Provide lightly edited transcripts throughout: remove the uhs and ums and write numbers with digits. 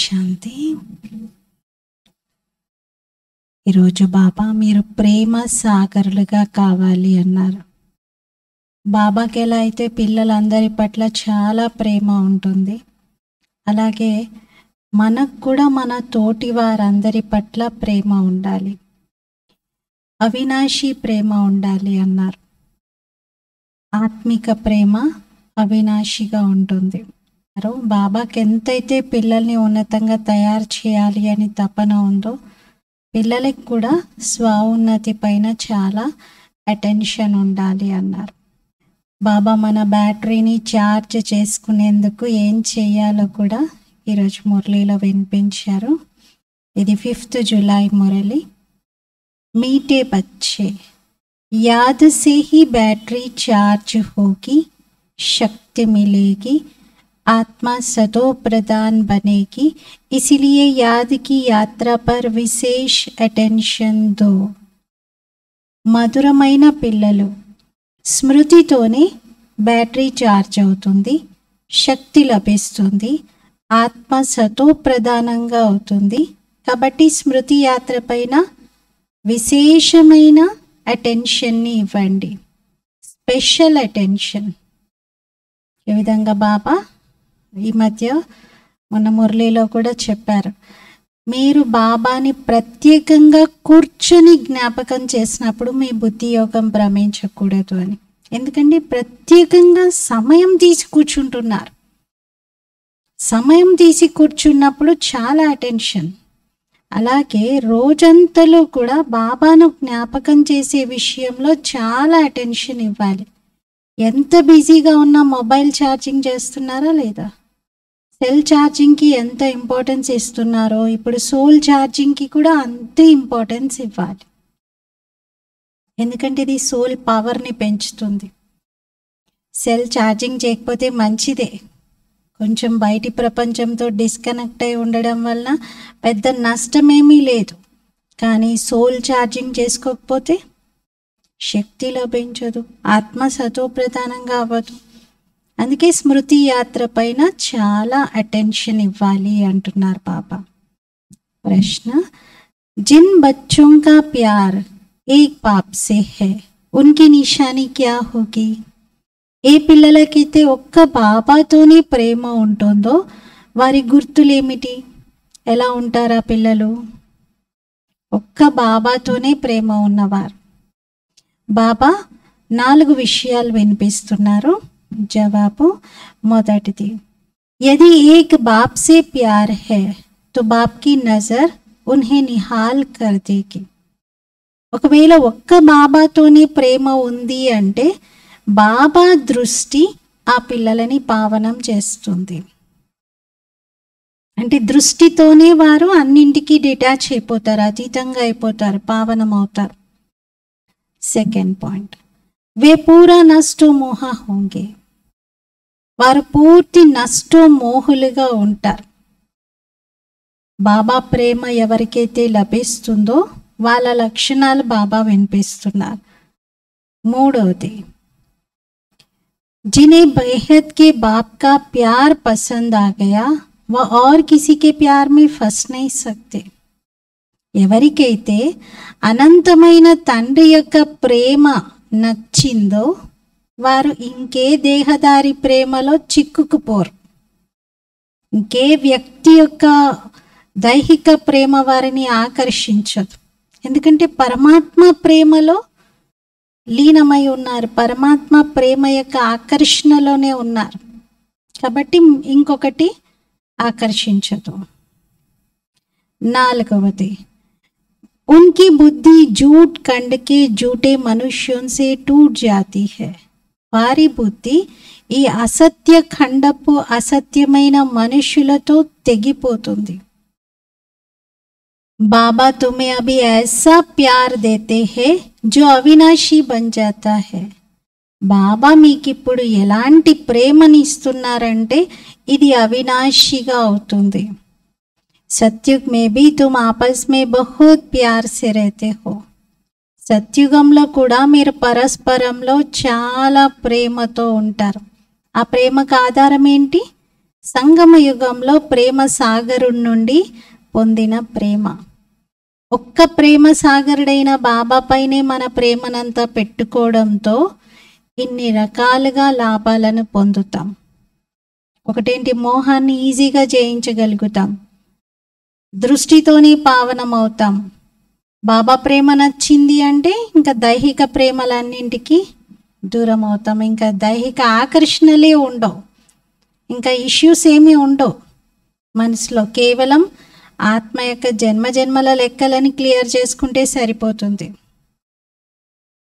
శాంతి. ఈరోజు బాబా మీరు ప్రేమ సాగరులుగా కావాలి అన్నారు. బాబాకి ఎలా అయితే పిల్లలందరి పట్ల చాలా ప్రేమ ఉంటుంది, అలాగే మనకు కూడా మన తోటి వారందరి పట్ల ప్రేమ ఉండాలి, అవినాశి ప్రేమ ఉండాలి అన్నారు. ఆత్మిక ప్రేమ అవినాశిగా ఉంటుంది. బాబాకి ఎంతైతే పిల్లల్ని ఉన్నతంగా తయారు చేయాలి అని తపన ఉందో, పిల్లలకి కూడా స్వోన్నతి పైన చాలా అటెన్షన్ ఉండాలి అన్నారు. బాబా మన బ్యాటరీని ఛార్జ్ చేసుకునేందుకు ఏం చేయాలో కూడా ఈరోజు మురళిలో వినిపించారు. ఇది 5th జూలై మురళి. मीठे बच्चे, याद से ही बैटरी चार्ज होगी, शक्ति मिलेगी, आत्मा सतो प्रधान बनेगी, इसलिए याद की यात्रा पर विशेष अटेंशन दो. మధురమైన పిల్లలు, స్మృతితోనే బ్యాటరీ ఛార్జ్ అవుతుంది, శక్తి లభిస్తుంది, ఆత్మ సతో ప్రధానంగా అవుతుంది. కాబట్టి స్మృతి యాత్ర పైన విశేషమైన అటెన్షన్ని ఇవ్వండి, స్పెషల్ అటెన్షన్. ఈ విధంగా బాబా ఈ మధ్య మన మురళిలో కూడా చెప్పారు, మీరు బాబాని ప్రత్యేకంగా కూర్చొని జ్ఞాపకం చేసినప్పుడు మీ బుద్ధి యోగం భ్రమించకూడదు అని. ఎందుకంటే ప్రత్యేకంగా సమయం తీసి కూర్చుంటున్నారు. సమయం తీసి కూర్చున్నప్పుడు చాలా అటెన్షన్. అలాగే రోజంతలో కూడా బాబాను జ్ఞాపకం చేసే విషయంలో చాలా అటెన్షన్ ఇవ్వాలి. ఎంత బిజీగా ఉన్నా మొబైల్ ఛార్జింగ్ చేస్తున్నారా లేదా, సెల్ ఛార్జింగ్కి ఎంత ఇంపార్టెన్స్ ఇస్తున్నారో ఇప్పుడు సోల్ ఛార్జింగ్కి కూడా అంతే ఇంపార్టెన్స్ ఇవ్వాలి. ఎందుకంటే ఇది సోల్ పవర్ని పెంచుతుంది. సెల్ ఛార్జింగ్ చేయకపోతే మంచిదే, కొంచెం బయటి ప్రపంచంతో డిస్కనెక్ట్ అయి ఉండడం వలన పెద్ద నష్టమేమీ లేదు. కానీ సోల్ ఛార్జింగ్ చేసుకోకపోతే శక్తి లభించదు, ఆత్మ సతో ప్రధానంగా అవ్వదు. అందుకే స్మృతి యాత్ర పైన చాలా అటెన్షన్ ఇవ్వాలి అంటున్నారు బాబా. ప్రశ్న, జిన్ బచ్చోं का प्यार एक बाप से है, उनकी निशानी क्या होगी? ఏ పిల్లలకైతే ఒక్క బాబాతోనే ప్రేమ ఉంటుందో వారి గుర్తులేమిటి? ఎలా ఉంటారా పిల్లలు? ఒక్క బాబాతోనే ప్రేమ ఉన్నవారు. బాబా 4 విషయాలు వినిపిస్తున్నారు. జవాబు, మొదటిది, యది ఏక్ బాప్ సే ప్యార్ హై తో బాప్ కి నజర్ ఉన్హే నిహాల్ కర్ దేగి. ఒకవేళ ఒక్క బాబాతోనే ప్రేమ ఉంది అంటే బాబా దృష్టి ఆ పిల్లలని పావనం చేస్తుంది. అంటే దృష్టితోనే వారు అన్నింటికి డిటాచ్ అయిపోతారు, అతీతంగా అయిపోతారు, పావనం అవుతారు. సెకండ్ పాయింట్, వే పూరా నష్టో మోహ హోంగే, వారు పూర్తి నష్టో మోహులుగా ఉంటారు. బాబా ప్రేమ ఎవరికైతే లభిస్తుందో వాళ్ళ లక్షణాలు బాబా వినిపిస్తున్నారు. మూడవది, जिन्हें बेहद के बाप का प्यार पसंद आ गया वह और किसी के प्यार में फंस नहीं सकते. ఎవరికైతే అనంతమైన తండ్రి యొక్క ప్రేమ నచ్చిందో వారు ఇంకే దేహదారి ప్రేమలో చిక్కుకుపోరు. ఇంకే వ్యక్తి యొక్క దైహిక ప్రేమ వారిని ఆకర్షించదు. ఎందుకంటే పరమాత్మ ప్రేమలో లీనమై ఉన్నారు, పరమాత్మ ప్రేమ యొక్క ఆకర్షణలోనే ఉన్నారు. కాబట్టి ఇంకొకటి ఆకర్షించదు. నాలుగవది, ఉన్కి బుద్ధి జూట్ కండకే జూటే మనుష్యోం సే టూట్ జాతి హై. వారి బుద్ధి ఈ అసత్య ఖండపు అసత్యమైన మనుషులతో తెగిపోతుంది. बाबा तुम्हें अभी ऐसा प्यार देते हैं जो अविनाशी बन जाता है. బాబా మీకు ఇప్పుడు ఎలాంటి ప్రేమని ఇస్తున్నారంటే ఇది అవినాశిగా అవుతుంది. సత్యుగ్ మే భీ తుమ్ ఆపస్ మే బహుత్ ప్యార్ సే रहते हो. సత్యుగంలో కూడా మీరు పరస్పరంలో చాలా ప్రేమతో ఉంటారు. ఆ ప్రేమకు ఆధారం ఏంటి? సంగమ యుగంలో ప్రేమ సాగరుడి నుండి పొందిన ప్రేమ. ఒక్క ప్రేమ సాగరుడైన బాబా పైనే మన ప్రేమనంతా పెట్టుకోవడంతో ఇన్ని రకాలుగా లాభాలను పొందుతాం. ఒకటేంటి, మోహాన్ని ఈజీగా జయించగలుగుతాం, దృష్టితోనే పావనమవుతాం. బాబా ప్రేమ నచ్చింది అంటే ఇంకా దైహిక ప్రేమలన్నింటికి దూరం అవుతాం. ఇంకా దైహిక ఆకర్షణలే ఉండవు, ఇంకా ఇష్యూస్ ఏమీ ఉండవు మనసులో. కేవలం ఆత్మ యొక్క జన్మజన్మల లెక్కలని క్లియర్ చేసుకుంటే సరిపోతుంది.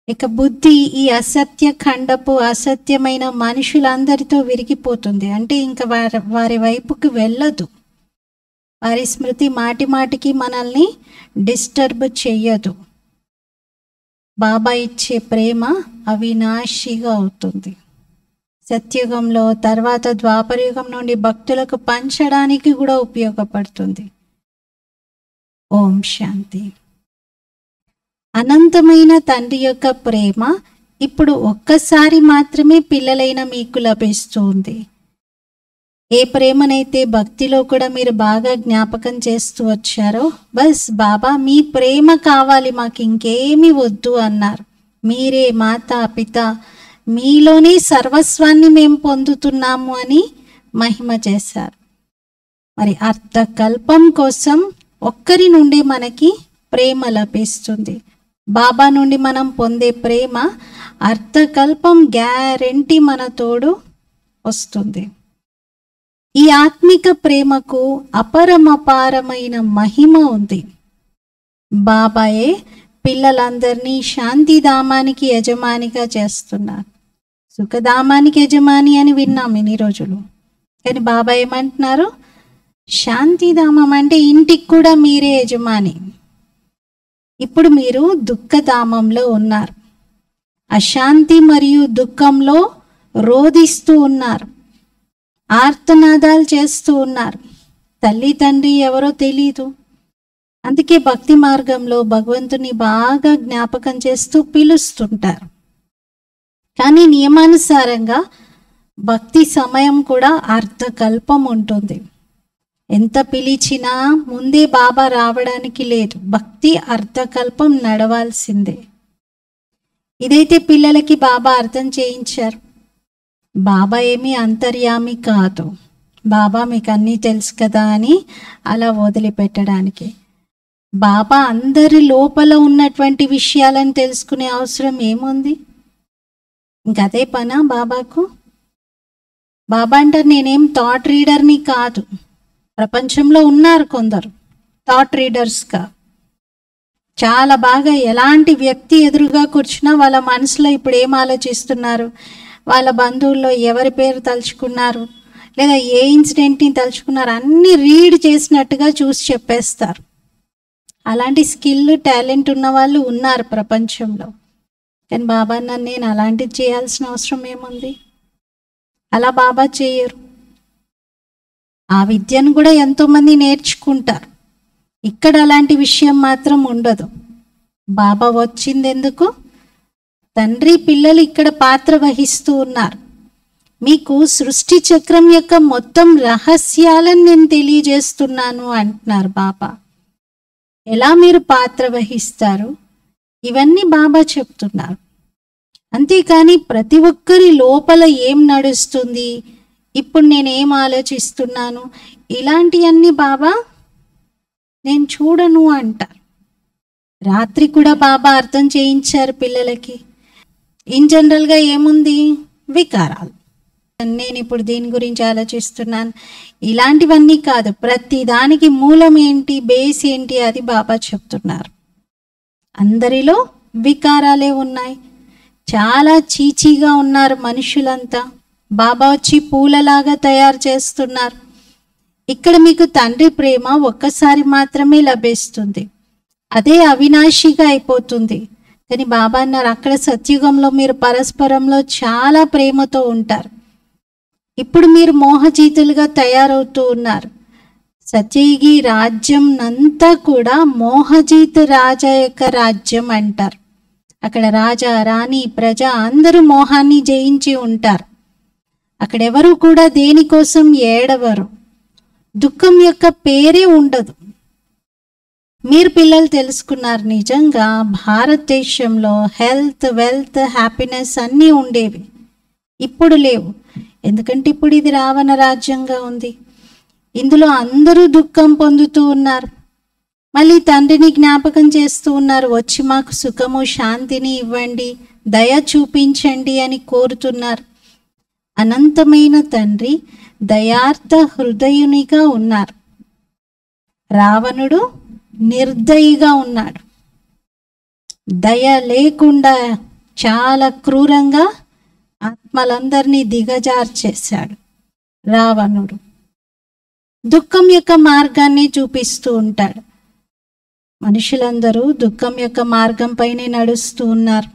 ఇక బుద్ధి ఈ అసత్య ఖండపు అసత్యమైన మనుషులందరితో విరిగిపోతుంది. అంటే ఇంకా వారి వైపుకి వెళ్ళదు. వారి స్మృతి మాటి మాటికి మనల్ని డిస్టర్బ్ చెయ్యదు. బాబా ఇచ్చే ప్రేమ అవినాశిగా అవుతుంది. సత్యుగంలో తర్వాత ద్వాపరయుగం నుండి భక్తులకు పంచడానికి కూడా ఉపయోగపడుతుంది. ఓం శాంతి. అనంతమైన తండ్రి యొక్క ప్రేమ ఇప్పుడు ఒక్కసారి మాత్రమే పిల్లలైన మీకు లభిస్తుంది. ఏ ప్రేమనైతే భక్తిలో కూడా మీరు బాగా జ్ఞాపకం చేస్తూ వచ్చారో, బస్ బాబా మీ ప్రేమ కావాలి, మాకు ఇంకేమీ వద్దు అన్నారు. మీరే మాతా పిత, మీలోనే సర్వస్వాన్ని మేము పొందుతున్నాము అని మహిమ చేశారు. మరి అర్థకల్పం కోసం ఒక్కరి నుండి మనకి ప్రేమ లభిస్తుంది. బాబా నుండి మనం పొందే ప్రేమ అర్థకల్పం గ్యారెంటీ మన తోడు వస్తుంది. ఈ ఆత్మిక ప్రేమకు అపరమపారమైన మహిమ ఉంది. బాబాయే పిల్లలందరినీ శాంతిధామానికి యజమానిగా చేస్తున్నారు. సుఖధామానికి యజమాని అని విన్నాం ఇన్ని రోజులు, కానీ బాబా ఏమంటున్నారు, శాంతిధామం అంటే ఇంటికి కూడా మీరే యజమాని. ఇప్పుడు మీరు దుఃఖధామంలో ఉన్నారు, అశాంతి మరియు దుఃఖంలో రోధిస్తూ ఉన్నారు, ఆర్తనాదాలు చేస్తూ ఉన్నారు. తల్లి తండ్రి ఎవరో తెలీదు. అందుకే భక్తి మార్గంలో భగవంతుని బాగా జ్ఞాపకం చేస్తూ పిలుస్తుంటారు. కానీ నియమానుసారంగా భక్తి సమయం కూడా అర్థకల్పం ఉంటుంది. ఎంత పిలిచినా ముందే బాబా రావడానికి లేదు. భక్తి అర్థకల్పం నడవాల్సిందే. ఇదైతే పిల్లలకి బాబా అర్థం చేయించారు. బాబా ఏమీ అంతర్యామి కాదు, బాబా మీకు అన్నీ తెలుసు కదా అని అలా వదిలిపెట్టడానికి. బాబా అందరి లోపల ఉన్నటువంటి విషయాలను తెలుసుకునే అవసరం ఏముంది? ఇంకదే పనా బాబాకు? బాబా అంటారు, నేనేం థాట్ రీడర్ని కాదు. ప్రపంచంలో ఉన్నారు కొందరు థాట్ రీడర్స్గా, చాలా బాగా ఎలాంటి వ్యక్తి ఎదురుగా కూర్చున్నా వాళ్ళ మనసులో ఇప్పుడు ఏం ఆలోచిస్తున్నారు, వాళ్ళ బంధువుల్లో ఎవరి పేరు తలుచుకున్నారు, లేదా ఏ ఇన్సిడెంట్ని తలుచుకున్నారు, అన్నీ రీడ్ చేసినట్టుగా చూసి చెప్పేస్తారు. అలాంటి స్కిల్ టాలెంట్ ఉన్న వాళ్ళు ఉన్నారు ప్రపంచంలో. కానీ బాబా నన్ను నేను అలాంటిది చేయాల్సిన అవసరం ఏముంది? అలా బాబా చేయరు. ఆ విద్యను కూడా ఎంతోమంది నేర్చుకుంటారు. ఇక్కడ అలాంటి విషయం మాత్రం ఉండదు. బాబా వచ్చింది ఎందుకు? తండ్రి పిల్లలు ఇక్కడ పాత్ర వహిస్తూ ఉన్నారు. మీకు సృష్టి చక్రం యొక్క మొత్తం రహస్యాలను నేను తెలియజేస్తున్నాను అంటున్నారు బాబా. ఎలా మీరు పాత్ర వహిస్తారు ఇవన్నీ బాబా చెప్తున్నారు. అంతేకాని ప్రతి ఒక్కరి లోపల ఏం నడుస్తుంది, ఇప్పుడు నేనేం ఆలోచిస్తున్నాను, ఇలాంటివన్నీ బాబా నేను చూడను అంటారు. రాత్రి కూడా బాబా అర్థం చేయించారు పిల్లలకి. ఇన్ జనరల్గా ఏముంది? వికారాలు. నేను ఇప్పుడు దీని గురించి ఆలోచిస్తున్నాను, ఇలాంటివన్నీ కాదు. ప్రతి దానికి మూలం ఏంటి, బేస్ ఏంటి, అది బాబా చెప్తున్నారు. అందరిలో వికారాలే ఉన్నాయి. చాలా చీచీగా ఉన్నారు మనుషులంతా. బాబా వచ్చి పూలలాగా తయారు చేస్తున్నారు. ఇక్కడ మీకు తండ్రి ప్రేమ ఒక్కసారి మాత్రమే లభిస్తుంది, అదే అవినాశిగా అయిపోతుంది. కానీ బాబా అన్నారు, అక్కడ సత్యుగంలో మీరు పరస్పరంలో చాలా ప్రేమతో ఉంటారు. ఇప్పుడు మీరు మోహజీతులుగా తయారవుతూ ఉన్నారు. సత్యయుగి రాజ్యం అంతా కూడా మోహజీత్ రాజా యొక్క రాజ్యం అంటారు. అక్కడ రాజా, రాణి, ప్రజ అందరూ మోహాన్ని జయించి ఉంటారు. అక్కడెవరు కూడా దేనికోసం ఏడవరు. దుఃఖం యొక్క పేరే ఉండదు. మీరు పిల్లలు తెలుసుకున్నారు, నిజంగా భారతదేశంలో హెల్త్, వెల్త్, హ్యాపీనెస్ అన్నీ ఉండేవి. ఇప్పుడు లేవు. ఎందుకంటే ఇప్పుడు ఇది రావణ రాజ్యంగా ఉంది. ఇందులో అందరూ దుఃఖం పొందుతూ ఉన్నారు. మళ్ళీ తండ్రిని జ్ఞాపకం చేస్తూ ఉన్నారు, వచ్చి మాకు సుఖము శాంతిని ఇవ్వండి, దయ చూపించండి అని కోరుతున్నారు. అనంతమైన తండ్రి దయార్థ హృదయునిగా ఉన్నారు. రావణుడు నిర్దయిగా ఉన్నాడు. దయ లేకుండా చాలా క్రూరంగా ఆత్మలందరినీ దిగజార్చేశాడు రావణుడు. దుఃఖం యొక్క మార్గాన్ని చూపిస్తూ ఉంటాడు. మనుషులందరూ దుఃఖం యొక్క మార్గం పైనే నడుస్తూ ఉన్నారు.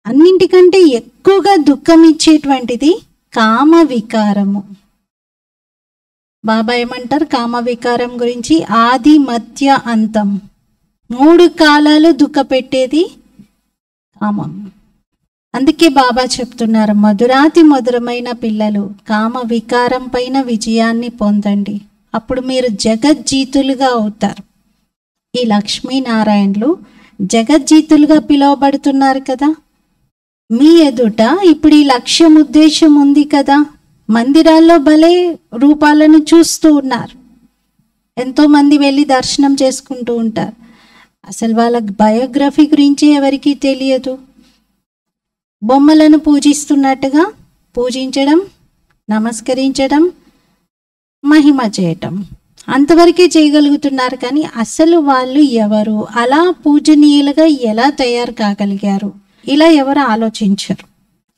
అన్నింటికంటే ఎక్కువగా దుఃఖం ఇచ్చేటువంటిది కామ వికారము. బాబా ఏమంటారు కామ వికారం గురించి? ఆది, మధ్య, అంతం, 3 కాలాలు దుఃఖపెట్టేది కామం. అందుకే బాబా చెప్తున్నారు, మధురాతి మధురమైన పిల్లలు కామ వికారం పైన విజయాన్ని పొందండి, అప్పుడు మీరు జగజ్జీతులుగా అవుతారు. ఈ లక్ష్మీనారాయణలు జగజ్జీతులుగా పిలువబడుతున్నారు కదా. మీ ఎదుట ఇప్పుడు ఈ లక్ష్యం, ఉద్దేశం ఉంది కదా. మందిరాల్లో భలే రూపాలను చూస్తూ ఉన్నారు. ఎంతోమంది వెళ్ళి దర్శనం చేసుకుంటూ ఉంటారు. అసలు వాళ్ళ బయోగ్రఫీ గురించి ఎవరికీ తెలియదు. బొమ్మలను పూజిస్తున్నట్టుగా పూజించడం, నమస్కరించడం, మహిమ చేయటం అంతవరకే చేయగలుగుతున్నారు. కానీ అసలు వాళ్ళు ఎవరు, అలా పూజనీయులుగా ఎలా తయారు కాగలిగారు, ఇలా ఎవరు ఆలోచించరు.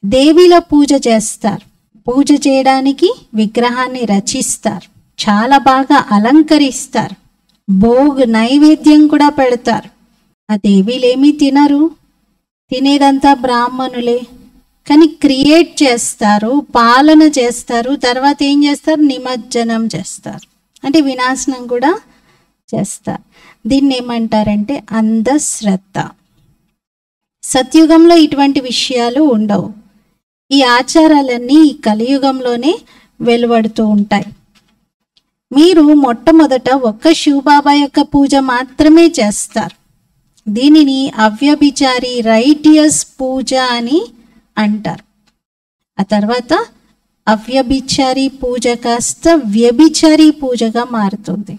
దేవిల పూజ చేస్తారు. పూజ చేయడానికి విగ్రహాన్ని రచిస్తారు, చాలా బాగా అలంకరిస్తారు, భోగ్ నైవేద్యం కూడా పెడతారు. ఆ దేవీలేమీ తినరు, తినేదంతా బ్రాహ్మణులే. కానీ క్రియేట్ చేస్తారు, పాలన చేస్తారు, తర్వాత ఏం చేస్తారు? నిమజ్జనం చేస్తారు, అంటే వినాశనం కూడా చేస్తారు. దీన్ని ఏమంటారంటే అంధశ్రద్ధ. సత్యుగంలో ఇటువంటి విషయాలు ఉండవు. ఈ ఆచారాలన్నీ ఈ కలియుగంలోనే వెలువడుతూ ఉంటాయి. మీరు మొట్టమొదట ఒక్క శివబాబా యొక్క పూజ మాత్రమే చేస్తారు. దీనిని అవ్యభిచారి రైటియస్ పూజ అని అంటారు. ఆ తర్వాత అవ్యభిచారి పూజ కాస్త వ్యభిచారి పూజగా మారుతుంది.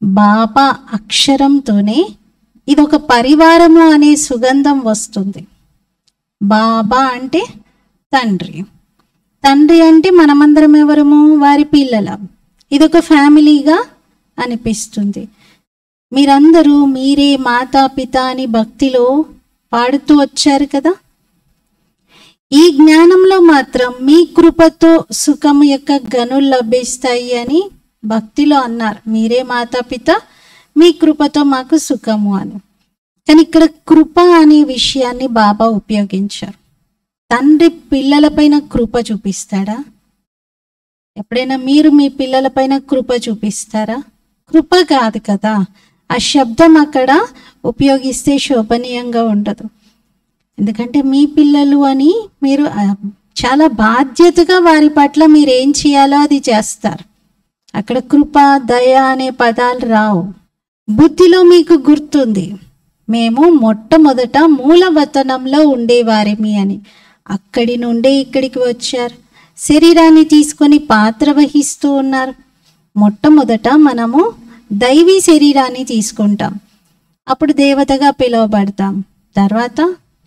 బాబా అక్షరంతోనే ఇదొక పరివారము అనే సుగంధం వస్తుంది. బాబా అంటే తండ్రి, తండ్రి అంటే మనమందరం ఎవరము? వారి పిల్లలం. ఇదొక ఫ్యామిలీగా అనిపిస్తుంది. మీరందరూ మీరే మాతాపిత అని భక్తిలో పాడుతూ వచ్చారు కదా. ఈ జ్ఞానంలో మాత్రం మీ కృపతో సుఖం యొక్క గనులు లభిస్తాయి అని భక్తిలో అన్నారు. మీరే మాతాపిత, మీ కృపతో మాకు సుఖము అని. కానీ ఇక్కడ కృప అనే విషయాన్ని బాబా ఉపయోగించారు. తండ్రి పిల్లలపైన కృప చూపిస్తాడా? ఎప్పుడైనా మీరు మీ పిల్లలపైన కృప చూపిస్తారా? కృప కాదు కదా. ఆ శబ్దం అక్కడ ఉపయోగిస్తే శోభనీయంగా ఉండదు. ఎందుకంటే మీ పిల్లలు అని మీరు చాలా బాధ్యతగా వారి పట్ల మీరు ఏం చేయాలో అది చేస్తారు. అక్కడ కృప, దయ అనే పదాలు రావు. బుద్ధిలో మీకు గుర్తుంది, మేము మొట్టమొదట మూలవతనంలో ఉండేవారిమి అని. అక్కడి నుండే ఇక్కడికి వచ్చారు, శరీరాన్ని తీసుకొని పాత్ర వహిస్తూ ఉన్నారు. మొట్టమొదట మనము దైవీ శరీరాన్ని తీసుకుంటాం, అప్పుడు దేవతగా పిలువబడతాం. తర్వాత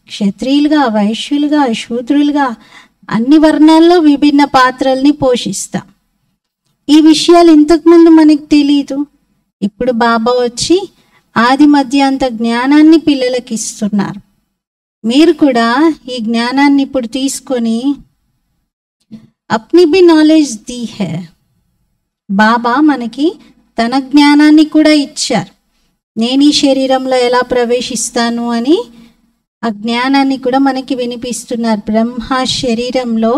క్షత్రియులుగా, వైశ్యులుగా, శూద్రులుగా అన్ని వర్ణాల్లో విభిన్న పాత్రల్ని పోషిస్తాం. ఈ విషయాలు ఇంతకుముందు మనకు తెలీదు. ఇప్పుడు బాబా వచ్చి ఆది మధ్యాంత జ్ఞానాన్ని పిల్లలకి ఇస్తున్నారు. మీరు కూడా ఈ జ్ఞానాన్ని ఇప్పుడు తీసుకొని అప్ని భీ నాలెడ్జ్ दी है. బాబా మనకి తన జ్ఞానాన్ని కూడా ఇచ్చారు. నేను ఈ శరీరంలో ఎలా ప్రవేశిస్తాను అని ఆ జ్ఞానాన్ని కూడా మనకి వినిపిస్తున్నారు. బ్రహ్మ శరీరంలో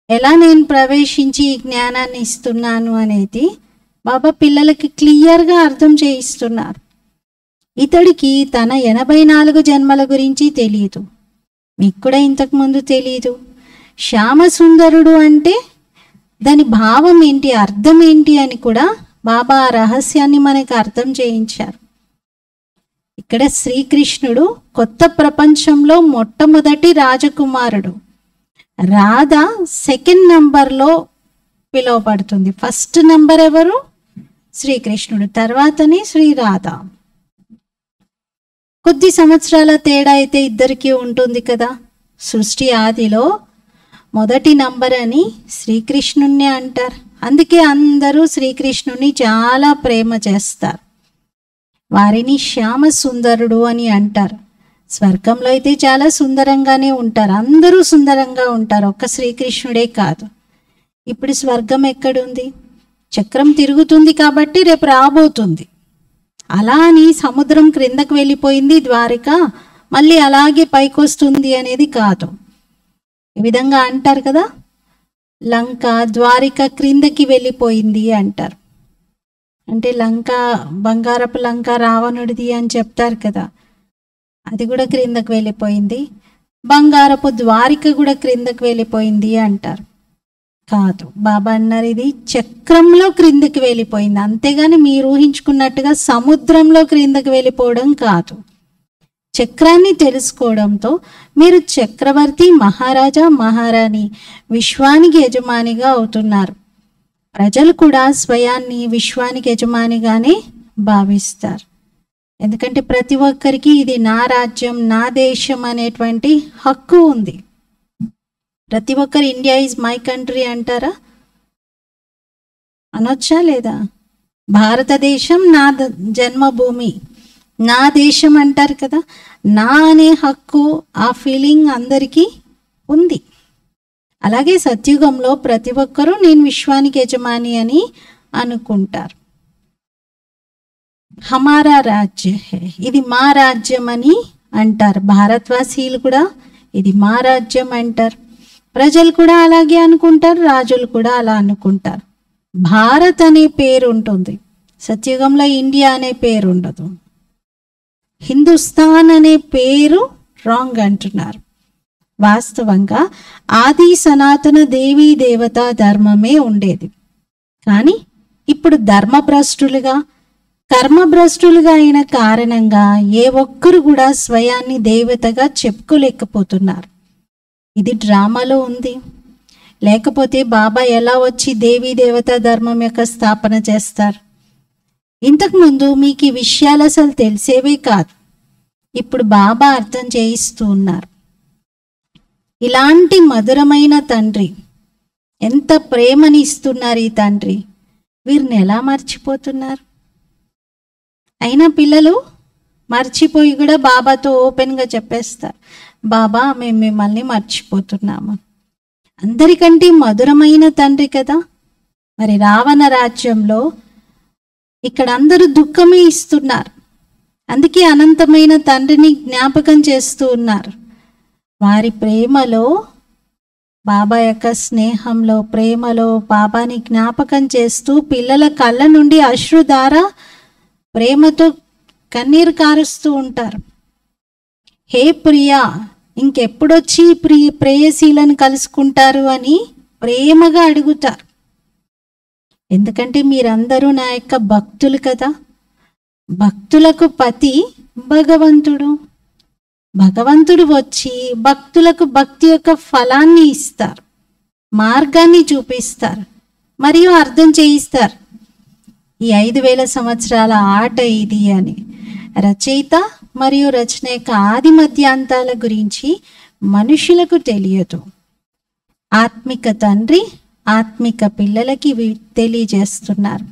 ఎలా నేను ప్రవేశించి ఈ జ్ఞానాన్ని ఇస్తున్నాను అనేది బాబా పిల్లలకి క్లియర్గా అర్థం చేయిస్తున్నారు. ఇతడికి తన 84 జన్మల గురించి తెలియదు, మీకు కూడా ఇంతకుముందు తెలియదు. శ్యామసుందరుడు అంటే దాని భావం ఏంటి, అర్థం ఏంటి అని కూడా బాబా ఆ రహస్యాన్ని మనకు అర్థం చేయించారు. ఇక్కడ శ్రీకృష్ణుడు కొత్త ప్రపంచంలో మొట్టమొదటి రాజకుమారుడు. రాధ సెకండ్ నంబర్లో పిలువబడుతుంది. ఫస్ట్ నంబర్ ఎవరు? శ్రీకృష్ణుడు, తర్వాతనే శ్రీరాధ. కొద్ది సంవత్సరాల తేడా అయితే ఇద్దరికీ ఉంటుంది కదా. సృష్టి ఆదిలో మొదటి నంబర్ అని శ్రీకృష్ణుణ్ణి అంటారు. అందుకే అందరూ శ్రీకృష్ణుని చాలా ప్రేమ చేస్తారు. వారిని శ్యామ సుందరుడు అని అంటారు. స్వర్గంలో అయితే చాలా సుందరంగానే ఉంటారు, అందరూ సుందరంగా ఉంటారు, ఒక్క శ్రీకృష్ణుడే కాదు. ఇప్పుడు స్వర్గం ఎక్కడుంది? చక్రం తిరుగుతుంది కాబట్టి రేపు రాబోతుంది. అలా అని సముద్రం క్రిందకు వెళ్ళిపోయింది ద్వారిక, మళ్ళీ అలాగే పైకొస్తుంది అనేది కాదు. ఈ విధంగా అంటారు కదా, లంక ద్వారిక క్రిందకి వెళ్ళిపోయింది అంటారు. అంటే లంక, బంగారపు లంక రావణుడిది అని చెప్తారు కదా, అది కూడా క్రిందకు వెళ్ళిపోయింది. బంగారపు ద్వారిక కూడా క్రిందకు వెళ్ళిపోయింది అంటారు. కాదు, బాబా అన్నారు ఇది చక్రంలో క్రిందకి వెళ్ళిపోయింది, అంతేగాని మీరు ఊహించుకున్నట్టుగా సముద్రంలో క్రిందకి వెళ్ళిపోవడం కాదు. చక్రాన్ని తెలుసుకోవడంతో మీరు చక్రవర్తి, మహారాజా, మహారాణి, విశ్వానికి యజమానిగా అవుతున్నారు. ప్రజలు కూడా స్వయాన్ని విశ్వానికి యజమానిగానే భావిస్తారు. ఎందుకంటే ప్రతి ఒక్కరికి ఇది నా రాజ్యం, నా దేశం అనేటువంటి హక్కు ఉంది. ప్రతి ఒక్కరు ఇండియా ఈజ్ మై కంట్రీ అంటారా? అనొచ్చా లేదా? భారతదేశం నా జన్మభూమి, నా దేశం అంటారు కదా. నా అనే హక్కు, ఆ ఫీలింగ్ అందరికీ ఉంది. అలాగే సత్యుగంలో ప్రతి ఒక్కరూ నేను విశ్వానికి యజమాని అని అనుకుంటారు. హమారా రాజ్య హై, ఇది మా రాజ్యం అని అంటారు. భారతవాసీలు కూడా ఇది మా రాజ్యం అంటారు. ప్రజలు కూడా అలాగే అనుకుంటారు, రాజులు కూడా అలా అనుకుంటారు. భారత్ అనే పేరు ఉంటుంది, సత్యుగంలో ఇండియా అనే పేరు ఉండదు. హిందుస్థాన్ అనే పేరు రాంగ్ అంటున్నారు. వాస్తవంగా ఆది సనాతన దేవీ దేవతా ధర్మమే ఉండేది. కానీ ఇప్పుడు ధర్మభ్రష్టులుగా, కర్మభ్రష్టులుగా అయిన కారణంగా ఏ ఒక్కరు కూడా స్వయాన్ని దేవతగా చెప్పుకోలేకపోతున్నారు. ఇది డ్రామాలో ఉంది. లేకపోతే బాబా ఎలా వచ్చి దేవీ దేవతా ధర్మం యొక్క స్థాపన చేస్తారు? ఇంతకుముందు మీకు ఈ విషయాలు అసలు తెలిసేవే కాదు. ఇప్పుడు బాబా అర్థం చేయిస్తూ ఉన్నారు. ఇలాంటి మధురమైన తండ్రి, ఎంత ప్రేమని ఇస్తున్నారు ఈ తండ్రి, వీరిని ఎలా మర్చిపోతున్నారు? అయినా పిల్లలు మర్చిపోయి కూడా బాబాతో ఓపెన్గా చెప్పేస్తారు, బాబా మేము మిమ్మల్ని మర్చిపోతున్నాము. అందరికంటే మధురమైన తండ్రి కదా. మరి రావణ రాజ్యంలో ఇక్కడ అందరూ దుఃఖమే ఇస్తున్నారు. అందుకే అనంతమైన తండ్రిని జ్ఞాపకం చేస్తూ ఉన్నారు. వారి ప్రేమలో, బాబా యొక్క స్నేహంలో, ప్రేమలో బాబాని జ్ఞాపకం చేస్తూ పిల్లల కళ్ళ నుండి అశ్రుధార ప్రేమతో కన్నీరు కారుస్తూ ఉంటారు. హే ప్రియా, ఇంకెప్పుడొచ్చి ప్రేయసీలను కలుసుకుంటారు అని ప్రేమగా అడుగుతారు. ఎందుకంటే మీరందరూ నా యొక్క భక్తులు కదా. భక్తులకు పతి భగవంతుడు. భగవంతుడు వచ్చి భక్తులకు భక్తి యొక్క ఫలాన్ని ఇస్తారు, మార్గాన్ని చూపిస్తారు, మరియు అర్థం చేయిస్తారు. ఈ 5000 సంవత్సరాల ఆట ఇది అని. రచయిత మరియు రచన యొక్క ఆది మధ్యాంతాల గురించి మనుషులకు తెలియదు. ఆత్మిక తండ్రి ఆత్మిక పిల్లలకి తెలియజేస్తున్నారు.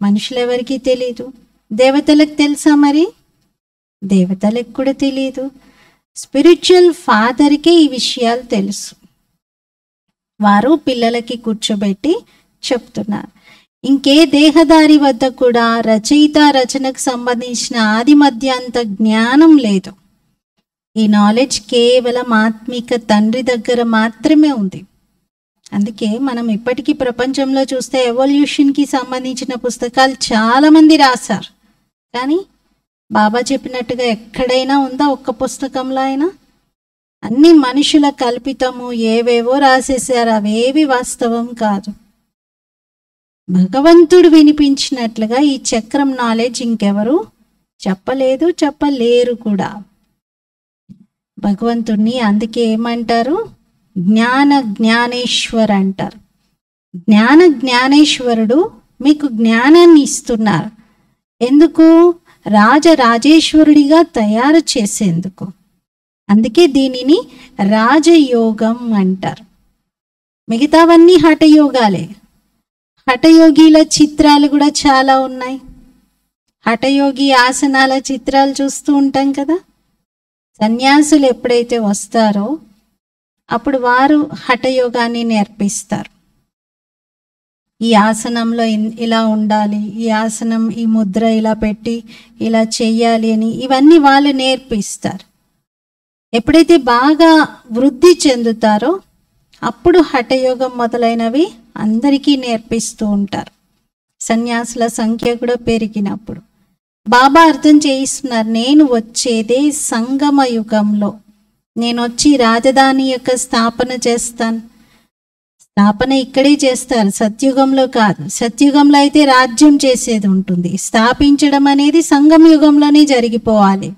మనుషులెవరికి తెలియదు. దేవతలకు తెలుసా? మరి దేవతలకు కూడా తెలియదు. స్పిరిచువల్ ఫాదర్కే ఈ విషయాలు తెలుసు. వారు పిల్లలకి కూర్చోబెట్టి చెప్తున్నారు. ఇంకే దేహదారి వద్ద కూడా రచయిత రచనకు సంబంధించిన ఆది మధ్యాంత జ్ఞానం లేదు. ఈ నాలెడ్జ్ కేవలం ఆత్మిక తండ్రి దగ్గర మాత్రమే ఉంది. అందుకే మనం ఇప్పటికీ ప్రపంచంలో చూస్తే ఎవల్యూషన్కి సంబంధించిన పుస్తకాలు చాలామంది రాశారు. కానీ బాబా చెప్పినట్టుగా ఎక్కడైనా ఉందా ఒక్క పుస్తకంలో అయినా? అన్ని మనుషుల కల్పితము, ఏవేవో రాసేసారు, అవేవి వాస్తవం కాదు. భగవంతుడు వినిపించినట్లుగా ఈ చక్రం నాలెడ్జ్ ఇంకెవరు చెప్పలేదు, చెప్పలేరు కూడా. భగవంతుణ్ణి అందుకే ఏమంటారు? జ్ఞానేశ్వర్ అంటారు. జ్ఞానేశ్వరుడు మీకు జ్ఞానాన్ని ఇస్తున్నారు. ఎందుకు? రాజేశ్వరుడిగా తయారు చేసేందుకు. అందుకే దీనిని రాజయోగం అంటారు. మిగతావన్నీ హఠయోగాలే. హఠయోగిల చిత్రాలు కూడా చాలా ఉన్నాయి. హఠయోగి ఆసనాల చిత్రాలు చూస్తూ ఉంటాం కదా. సన్యాసులు ఎప్పుడైతే వస్తారో అప్పుడు వారు హఠయోగాన్ని నేర్పిస్తారు. ఈ ఆసనంలో ఇలా ఉండాలి, ఈ ఆసనం, ఈ ముద్ర ఇలా పెట్టి ఇలా చెయ్యాలి అని ఇవన్నీ వాళ్ళు నేర్పిస్తారు. ఎప్పుడైతే బాగా వృద్ధి చెందుతారో అప్పుడు హఠయోగం మొదలైనవి అందరికీ నేర్పిస్తూ ఉంటారు. సన్యాసుల సంఖ్య కూడా పెరిగినప్పుడు బాబా అర్థం చేయిస్తున్నారు, నేను వచ్చేదే సంగమ యుగంలో. నేను వచ్చి రాజధాని యొక్క స్థాపన చేస్తాను. స్థాపన ఇక్కడే చేస్తారు, సత్యుగంలో కాదు. సత్యుగంలో అయితే రాజ్యం చేసేది ఉంటుంది. స్థాపించడం అనేది సంగమ యుగంలోనే జరిగిపోవాలి.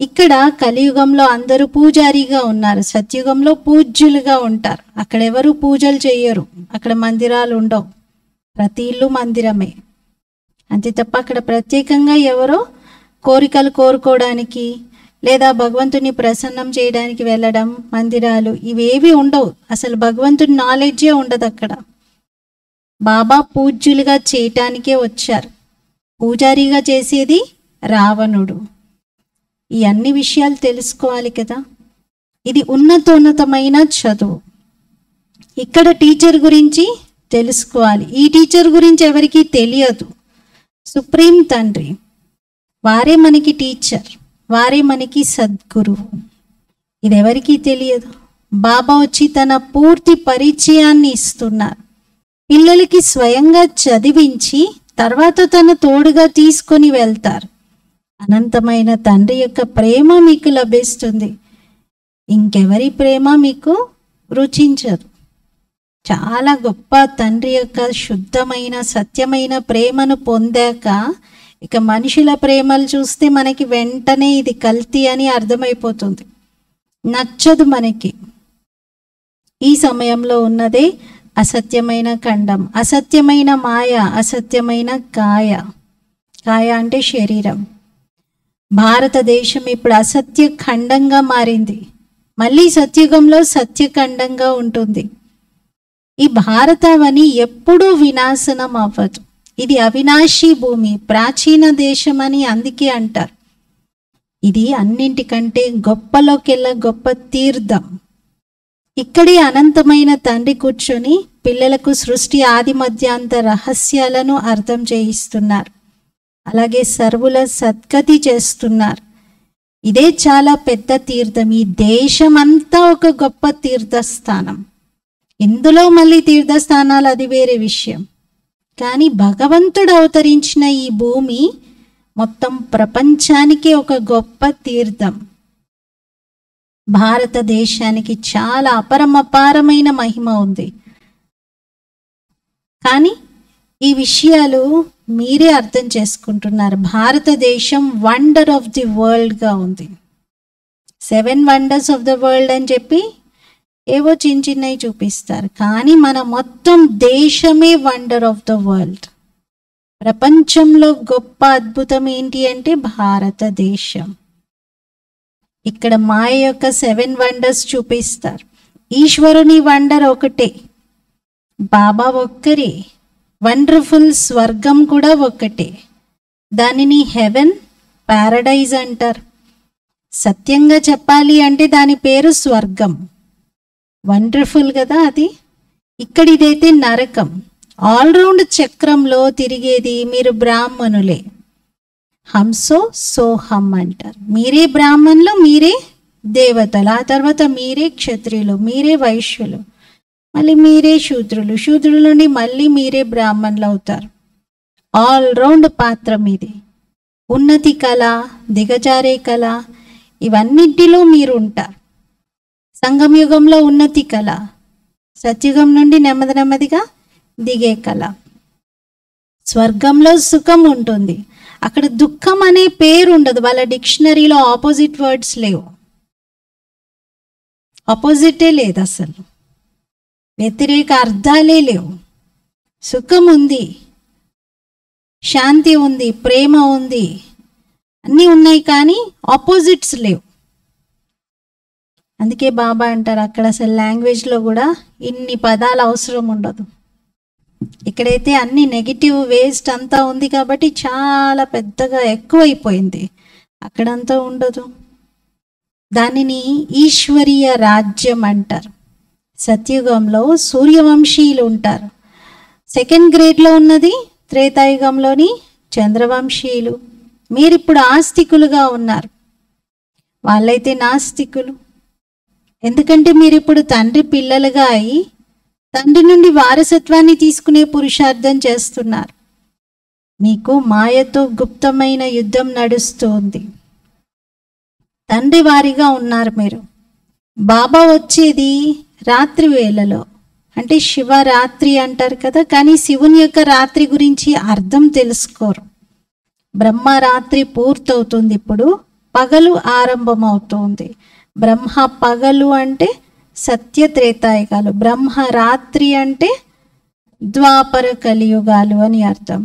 ఇక్కడ కలియుగంలో అందరూ పూజారిగా ఉన్నారు. సత్యుగంలో పూజ్యులుగా ఉంటారు. అక్కడ ఎవరు పూజలు చేయరు, అక్కడ మందిరాలు ఉండవు. ప్రతి ఇల్లు మందిరమే. అంతే తప్ప అక్కడ ప్రత్యేకంగా ఎవరో కోరికలు కోరుకోవడానికి లేదా భగవంతుని ప్రసన్నం చేయడానికి వెళ్ళడం, మందిరాలు ఇవేవి ఉండవు. అసలు భగవంతుని నాలెడ్జే ఉండదు అక్కడ. బాబా పూజ్యులుగా చేయటానికే వచ్చారు. పూజారిగా చేసేది రావణుడు. ఈ అన్ని విషయాలు తెలుసుకోవాలి కదా. ఇది ఉన్నతోన్నతమైన చదువు. ఇక్కడ టీచర్ గురించి తెలుసుకోవాలి. ఈ టీచర్ గురించి ఎవరికీ తెలియదు. సుప్రీం తండ్రి వారే మనకి టీచర్, వారే మనకి సద్గురువు. ఇది ఎవరికీ తెలియదు. బాబా వచ్చి తన పూర్తి పరిచయాన్ని ఇస్తున్నారు. పిల్లలకి స్వయంగా చదివించి తర్వాత తన తోడుగా తీసుకొని వెళ్తారు. అనంతమైన తండ్రి యొక్క ప్రేమ మీకు లభిస్తుంది. ఇంకెవరి ప్రేమ మీకు రుచించదు. చాలా గొప్ప తండ్రి యొక్క శుద్ధమైన సత్యమైన ప్రేమను పొందాక ఇక మనుషుల ప్రేమలు చూస్తే మనకి వెంటనే ఇది కల్తీ అని అర్థమైపోతుంది. నచ్చదు మనకి. ఈ సమయంలో ఉన్నదే అసత్యమైన ఖండం, అసత్యమైన మాయ, అసత్యమైన కాయ. కాయ అంటే శరీరం. భారతదేశం ఇప్పుడు అసత్య ఖండంగా మారింది. మళ్ళీ సత్యుగంలో సత్యఖండంగా ఉంటుంది. ఈ భారతావని ఎప్పుడూ వినాశనం అవ్వదు. ఇది అవినాశీ భూమి, ప్రాచీన దేశం అని అందుకే అంటారు. ఇది అన్నింటికంటే గొప్పలోకెల్లా గొప్ప తీర్థం. ఇక్కడే అనంతమైన తండ్రి కూర్చొని పిల్లలకు సృష్టి ఆది మధ్యాంత రహస్యాలను అర్థం చేయిస్తున్నారు. అలాగే సర్వుల సద్గతి చేస్తున్నారు. ఇదే చాలా పెద్ద తీర్థం. ఈ దేశమంతా ఒక గొప్ప తీర్థస్థానం. ఇందులో మళ్ళీ తీర్థస్థానాలు అది వేరే విషయం. కానీ భగవంతుడు అవతరించిన ఈ భూమి మొత్తం ప్రపంచానికి ఒక గొప్ప తీర్థం. భారతదేశానికి చాలా అపరమపారమైన మహిమ ఉంది. కానీ ఈ విషయాలు మీరే అర్థం చేసుకుంటున్నారు. భారతదేశం వండర్ ఆఫ్ ది వరల్డ్గా ఉంది. 7 వండర్స్ ఆఫ్ ద వరల్డ్ అని చెప్పి ఏవో చిన్న చిన్నవి చూపిస్తారు. కానీ మన మొత్తం దేశమే వండర్ ఆఫ్ ద వరల్డ్. ప్రపంచంలో గొప్ప అద్భుతం ఏంటి అంటే భారతదేశం. ఇక్కడ మాయ యొక్క 7 వండర్స్ చూపిస్తారు. ఈశ్వరుని వండర్ ఒకటే, బాబా ఒక్కరే. వండర్ఫుల్ స్వర్గం కూడా ఒక్కటే. దానిని హెవెన్, ప్యారడైజ్ అంటారు. సత్యంగా చెప్పాలి అంటే దాని పేరు స్వర్గం. వండర్ఫుల్ కదా అది. ఇక్కడ ఇదైతే నరకం. ఆల్రౌండ్ చక్రంలో తిరిగేది మీరు బ్రాహ్మణులే. హంసో సోహం అంటారు. మీరే బ్రాహ్మణులు, మీరే దేవతలు, ఆ తర్వాత మీరే క్షత్రియులు, మీరే వైశ్యులు, మళ్ళీ మీరే శూద్రులు, శూద్రుల నుండి మళ్ళీ మీరే బ్రాహ్మణులు అవుతారు. ఆల్రౌండ్ పాత్ర మీది. ఉన్నతి కళ, దిగజారే కళ, ఇవన్నిటిలో మీరు ఉంటారు. సంగమ యుగంలో ఉన్నతి కళ, సత్యుగం నుండి నెమ్మది నెమ్మదిగా దిగే కళ. స్వర్గంలో సుఖం ఉంటుంది, అక్కడ దుఃఖం అనే పేరు ఉండదు. వాళ్ళ డిక్షనరీలో ఆపోజిట్ వర్డ్స్ లేవు, ఆపోజిటే లేదు, అసలు వ్యతిరేక అర్థాలే లేవు. సుఖం ఉంది, శాంతి ఉంది, ప్రేమ ఉంది, అన్నీ ఉన్నాయి, కానీ ఆపోజిట్స్ లేవు. అందుకే బాబా అంటారు అక్కడ అసలు లాంగ్వేజ్లో కూడా ఇన్ని పదాలు అవసరం ఉండదు. ఇక్కడైతే అన్ని నెగిటివ్ వేస్ట్ అంతా ఉంది కాబట్టి చాలా పెద్దగా ఎక్కువైపోయింది, అక్కడంతా ఉండదు. దానిని ఈశ్వరీయ రాజ్యం అంటారు. సత్యుగంలో సూర్యవంశీయులు ఉంటారు. సెకండ్ గ్రేడ్లో ఉన్నది త్రేతాయుగంలోని చంద్రవంశీయులు. మీరిప్పుడు ఆస్తికులుగా ఉన్నారు, వాళ్ళైతే నాస్తికులు. ఎందుకంటే మీరు ఇప్పుడు తండ్రి పిల్లలుగా అయి తండ్రి నుండి వారసత్వాన్ని తీసుకునే పురుషార్థం చేస్తున్నారు. మీకు మాయతో గుప్తమైన యుద్ధం నడుస్తుంది. తండ్రి వారిగా ఉన్నారు మీరు. బాబా వచ్చేది రాత్రి వేళలో, అంటే శివరాత్రి అంటారు కదా, కానీ శివుని యొక్క రాత్రి గురించి అర్థం తెలుసుకోరు. బ్రహ్మరాత్రి పూర్తవుతుంది, ఇప్పుడు పగలు ఆరంభమవుతుంది. బ్రహ్మ పగలు అంటే సత్య త్రేతాయుగాలు, బ్రహ్మరాత్రి అంటే ద్వాపర కలియుగాలు అని అర్థం.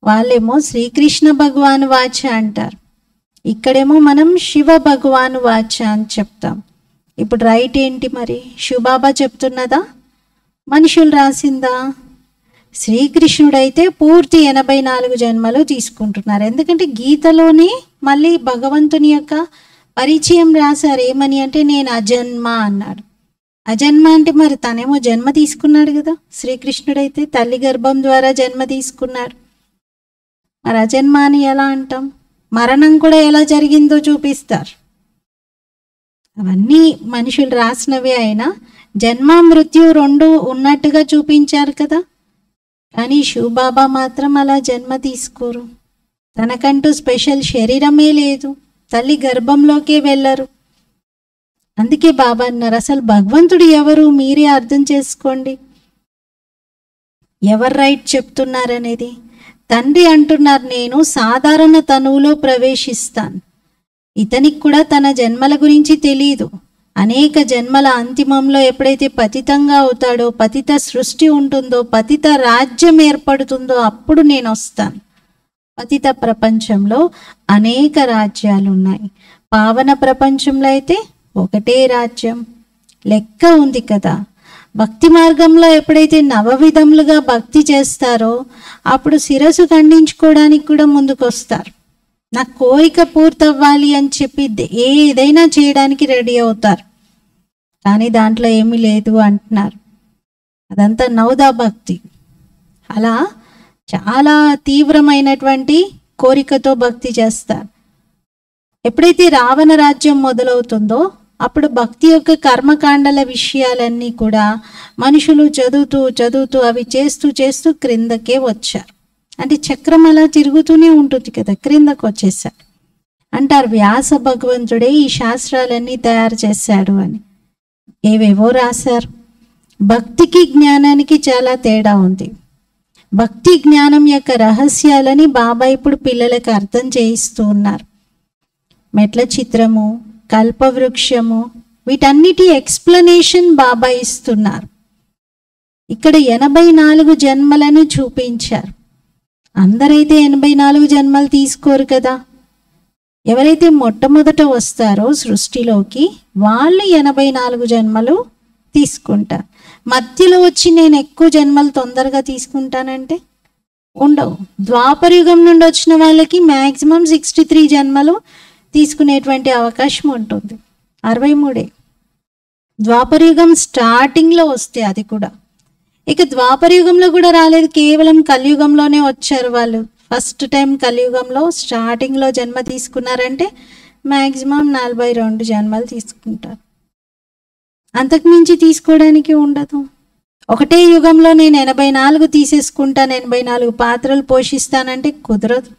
వాళ్ళేమో శ్రీకృష్ణ భగవాను వాచ అంటారు, ఇక్కడేమో మనం శివ భగవాను వాచ అని చెప్తాం. ఇప్పుడు రైట్ ఏంటి మరి? శివబాబా చెప్తున్నదా, మనుషులు రాసిందా? శ్రీకృష్ణుడైతే పూర్తి 84 జన్మలు తీసుకుంటున్నారు. ఎందుకంటే గీతలోనే మళ్ళీ భగవంతుని యొక్క పరిచయం రాశారు. ఏమని అంటే నేను అజన్మ అన్నాడు. అజన్మ అంటే మరి తనేమో జన్మ తీసుకున్నాడు కదా, శ్రీకృష్ణుడైతే తల్లి గర్భం ద్వారా జన్మ తీసుకున్నాడు. మరి అజన్మ అని ఎలా అంటాం? మరణం కూడా ఎలా జరిగిందో చూపిస్తారు. అవన్నీ మనుషులు రాసినవే అయినా జన్మ మృత్యు రెండు ఉన్నట్టుగా చూపించారు కదా. కానీ శివబాబా మాత్రం అలా జన్మ తీసుకోరు. తనకంటూ స్పెషల్ శరీరమే లేదు, తల్లి గర్భంలోకే వెళ్ళరు. అందుకే బాబా అన్నారు అసలు భగవంతుడు ఎవరు మీరే అర్థం చేసుకోండి. ఎవరు రైట్ చెప్తున్నారనేది. తండ్రి అంటున్నారు నేను సాధారణ తనువులో ప్రవేశిస్తాను. ఇతనికి కూడా తన జన్మల గురించి తెలియదు. అనేక జన్మల అంతిమంలో ఎప్పుడైతే పతితంగా అవుతాడో, పతిత సృష్టి ఉంటుందో, పతిత రాజ్యం ఏర్పడుతుందో అప్పుడు నేను వస్తాను. పతిత ప్రపంచంలో అనేక రాజ్యాలు ఉన్నాయి, పావన ప్రపంచంలో అయితే ఒకటే రాజ్యం. లెక్క ఉంది కదా. భక్తి మార్గంలో ఎప్పుడైతే నవవిధములుగా భక్తి చేస్తారో అప్పుడు శిరస్సు ఖండించుకోవడానికి కూడా ముందుకు వస్తారు. నా కోరిక పూర్తవ్వాలి అని చెప్పి ఏదైనా చేయడానికి రెడీ అవుతారు. కానీ దాంట్లో ఏమీ లేదు అంటున్నారు. అదంతా నవదా భక్తి. అలా చాలా తీవ్రమైనటువంటి కోరికతో భక్తి చేస్తారు. ఎప్పుడైతే రావణ రాజ్యం మొదలవుతుందో అప్పుడు భక్తి యొక్క కర్మకాండల విషయాలన్నీ కూడా మనుషులు చదువుతూ చదువుతూ అవి చేస్తూ చేస్తూ క్రిందకే వచ్చారు. అంటే చక్రం అలా తిరుగుతూనే ఉంటుంది కదా, క్రిందకు వచ్చేసారు. అంటారు వ్యాస భగవంతుడే ఈ శాస్త్రాలన్నీ తయారు చేశాడు అని. ఏవేవో రాశారు. భక్తికి జ్ఞానానికి చాలా తేడా ఉంది. భక్తి జ్ఞానం యొక్క రహస్యాలని బాబా ఇప్పుడు పిల్లలకు అర్థం చేయిస్తూ ఉన్నారు. మెట్ల చిత్రము, కల్పవృక్షము, వీటన్నిటి ఎక్స్ప్లెనేషన్ బాబా ఇస్తున్నారు. ఇక్కడ 84 జన్మలను చూపించారు. అందరైతే 84 జన్మలు తీసుకోరు కదా. ఎవరైతే మొట్టమొదట వస్తారో సృష్టిలోకి వాళ్ళు 84 జన్మలు తీసుకుంటారు. మధ్యలో వచ్చి నేను ఎక్కువ జన్మలు తొందరగా తీసుకుంటానంటే ఉండవు. ద్వాపరయుగం నుండి వచ్చిన వాళ్ళకి మ్యాక్సిమం 63 జన్మలు తీసుకునేటువంటి అవకాశం ఉంటుంది. 63 ద్వాపరయుగం స్టార్టింగ్లో వస్తే అది కూడా. ఇక ద్వాపరయుగంలో కూడా రాలేదు, కేవలం కలియుగంలోనే వచ్చారు వాళ్ళు. ఫస్ట్ టైం కలియుగంలో స్టార్టింగ్లో జన్మ తీసుకున్నారంటే మ్యాక్సిమం 42 జన్మలు తీసుకుంటారు. అంతకుమించి తీసుకోవడానికి ఉండదు. ఒకటే యుగంలో నేను 84 తీసేసుకుంటాను, 84 పాత్రలు పోషిస్తానంటే కుదరదు.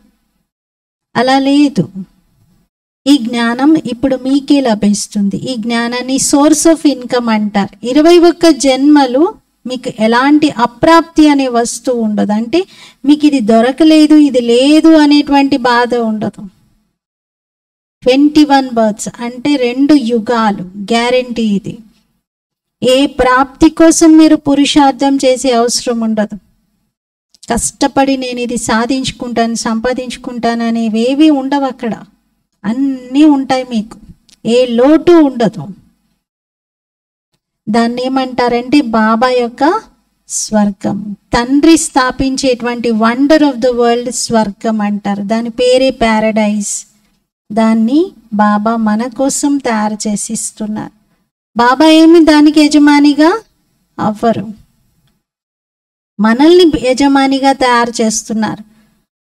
అలా లేదు. ఈ జ్ఞానం ఇప్పుడు మీకే లభిస్తుంది. ఈ జ్ఞానాన్ని సోర్స్ ఆఫ్ ఇన్కమ్ అంటారు. 21 జన్మలు మీకు ఎలాంటి అప్రాప్తి అనే వస్తువు ఉండదు. అంటే మీకు ఇది దొరకలేదు, ఇది లేదు అనేటువంటి బాధ ఉండదు. 21 బర్త్స్ అంటే 2 యుగాలు గ్యారెంటీ. ఇది ఏ ప్రాప్తి కోసం మీరు పురుషార్థం చేసే అవసరం ఉండదు. కష్టపడి నేను ఇది సాధించుకుంటాను, సంపాదించుకుంటాను అనేవేవి ఉండవు అక్కడ. అన్నీ ఉంటాయి మీకు, ఏ లోటు ఉండదు. దాన్ని ఏమంటారంటే బాబా యొక్క స్వర్గం, తండ్రి స్థాపించేటువంటి వండర్ ఆఫ్ ద వరల్డ్ స్వర్గం అంటారు. దాని పేరే ప్యారడైజ్. దాన్ని బాబా మన కోసం తయారు చేసి ఇస్తున్నారు. బాబా ఏమి దానికి యజమానిగా అవ్వరు, మనల్ని యజమానిగా తయారు చేస్తున్నారు.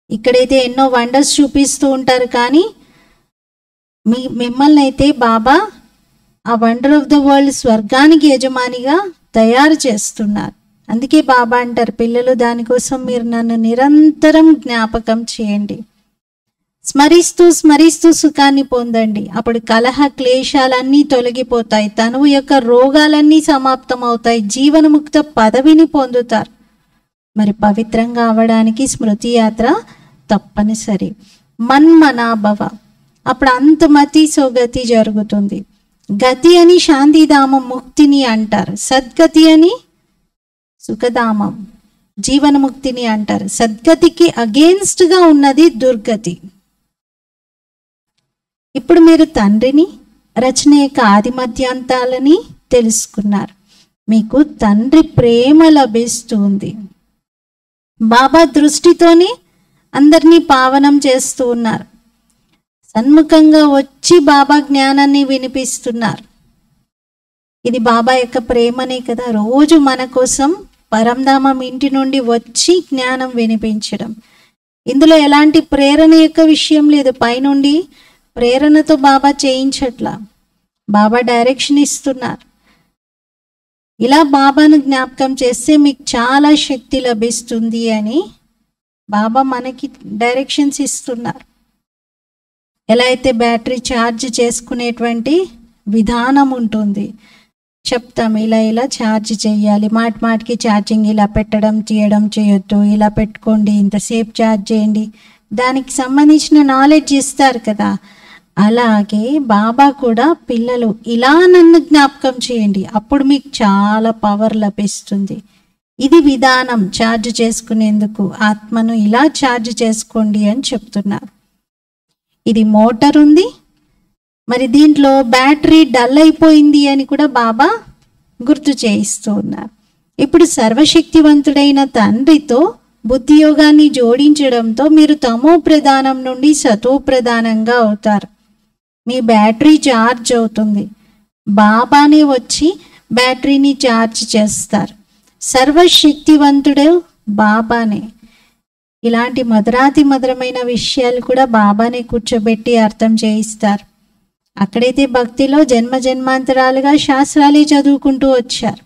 ఇక్కడైతే ఎన్నో వండర్స్ చూపిస్తూ ఉంటారు, కానీ మిమ్మల్ని అయితే బాబా ఆ వండర్ ఆఫ్ ద వరల్డ్ స్వర్గానికి యజమానిగా తయారు చేస్తున్నారు. అందుకే బాబా అంటారు, పిల్లలు దానికోసం మీరు నన్ను నిరంతరం జ్ఞాపకం చేయండి, స్మరిస్తూ స్మరిస్తూ సుఖాన్ని పొందండి. అప్పుడు కలహ క్లేశాలన్నీ తొలగిపోతాయి, తనువు యొక్క రోగాలన్నీ సమాప్తం అవుతాయి, జీవనముక్త పదవిని పొందుతారు. మరి పవిత్రంగా అవ్వడానికి స్మృతి యాత్ర తప్పనిసరి. మన్మనాభవ, అప్పుడు అంతమతి సోగతి జరుగుతుంది. గతి అని శాంతిధామం ముక్తిని అంటారు, సద్గతి అని సుఖధామం జీవనముక్తిని అంటారు. సద్గతికి అగేన్స్ట్గా ఉన్నది దుర్గతి. ఇప్పుడు మీరు తండ్రిని, రచన యొక్క ఆది మధ్యాంతాలని తెలుసుకున్నారు. మీకు తండ్రి ప్రేమ లభిస్తుంది. బాబా దృష్టితోనే అందరినీ పావనం చేస్తూ ఉన్నారు. సన్ముఖంగా వచ్చి బాబా జ్ఞానాన్ని వినిపిస్తున్నారు. ఇది బాబా యొక్క ప్రేమనే కదా. రోజు మన కోసం పరంధామం ఇంటి నుండి వచ్చి జ్ఞానం వినిపించడం. ఇందులో ఎలాంటి ప్రేరణ యొక్క విషయం లేదు. పైనుండి ప్రేరణతో బాబా చేయించట్లా, బాబా డైరెక్షన్ ఇస్తున్నారు. ఇలా బాబాను జ్ఞాపకం చేస్తే మీకు చాలా శక్తి లభిస్తుంది అని బాబా మనకి డైరెక్షన్స్ ఇస్తున్నారు. ఎలా అయితే బ్యాటరీ ఛార్జ్ చేసుకునేటువంటి విధానం ఉంటుంది, చెప్తాం ఇలా ఇలా ఛార్జ్ చేయాలి, మాటికి ఛార్జింగ్ ఇలా పెట్టడం తీయడం చేయొద్దు, ఇలా పెట్టుకోండి, ఇంతసేపు ఛార్జ్ చేయండి, దానికి సంబంధించిన నాలెడ్జ్ ఇస్తారు కదా. అలాగే బాబా కూడా పిల్లలు ఇలా నన్ను జ్ఞాపకం చేయండి, అప్పుడు మీకు చాలా పవర్ లభిస్తుంది. ఇది విధానం ఛార్జ్ చేసుకునేందుకు. ఆత్మను ఇలా ఛార్జ్ చేసుకోండి అని చెప్తున్నారు. ఇది మోటార్ ఉంది, మరి దీంట్లో బ్యాటరీ డల్ అయిపోయింది అని కూడా బాబా గుర్తు చేయిస్తూ ఉన్నారు. ఇప్పుడు సర్వశక్తివంతుడైన తండ్రితో బుద్ధి యోగాన్ని జోడించడంతో మీరు తమో ప్రధానం నుండి సతో ప్రధానంగా అవుతారు. మీ బ్యాటరీ ఛార్జ్ అవుతుంది. బాబానే వచ్చి బ్యాటరీని ఛార్జ్ చేస్తారు. సర్వశక్తివంతుడు బాబానే. ఇలాంటి మధురాతి మధురమైన విషయాలు కూడా బాబానే కూర్చోబెట్టి అర్థం చేయిస్తారు. అక్కడైతే భక్తిలో జన్మ జన్మాంతరాలుగా శాస్త్రాలే చదువుకుంటూ వచ్చారు.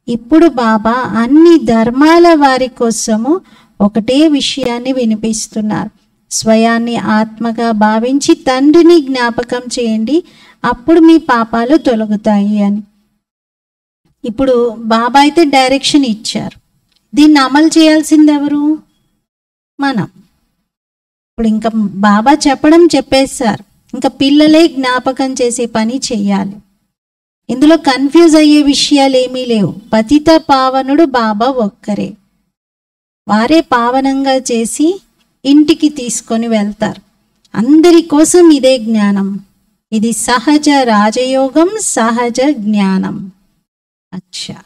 ఇప్పుడు బాబా అన్ని ధర్మాల వారి కోసము ఒకటే విషయాన్ని వినిపిస్తున్నారు. స్వయాన్ని ఆత్మగా భావించి తండ్రిని జ్ఞాపకం చేయండి, అప్పుడు మీ పాపాలు తొలగుతాయి అని. ఇప్పుడు బాబా అయితే డైరెక్షన్ ఇచ్చారు. దీన్ని అమలు చేయాల్సింది ఎవరు? మనం. ఇప్పుడు ఇంకా బాబా చెప్పేశారు, ఇంకా పిల్లలే జ్ఞాపకం చేసే పని చెయ్యాలి. ఇందులో కన్ఫ్యూజ్ అయ్యే విషయాలు ఏమీ లేవు. పతిత పావనుడు బాబా ఒక్కరే. వారే పావనంగా చేసి ఇంటికి తీసుకొని వెళ్తారు. అందరి కోసం ఇదే జ్ఞానం. ఇది సహజ రాజయోగం, సహజ జ్ఞానం. अच्छा,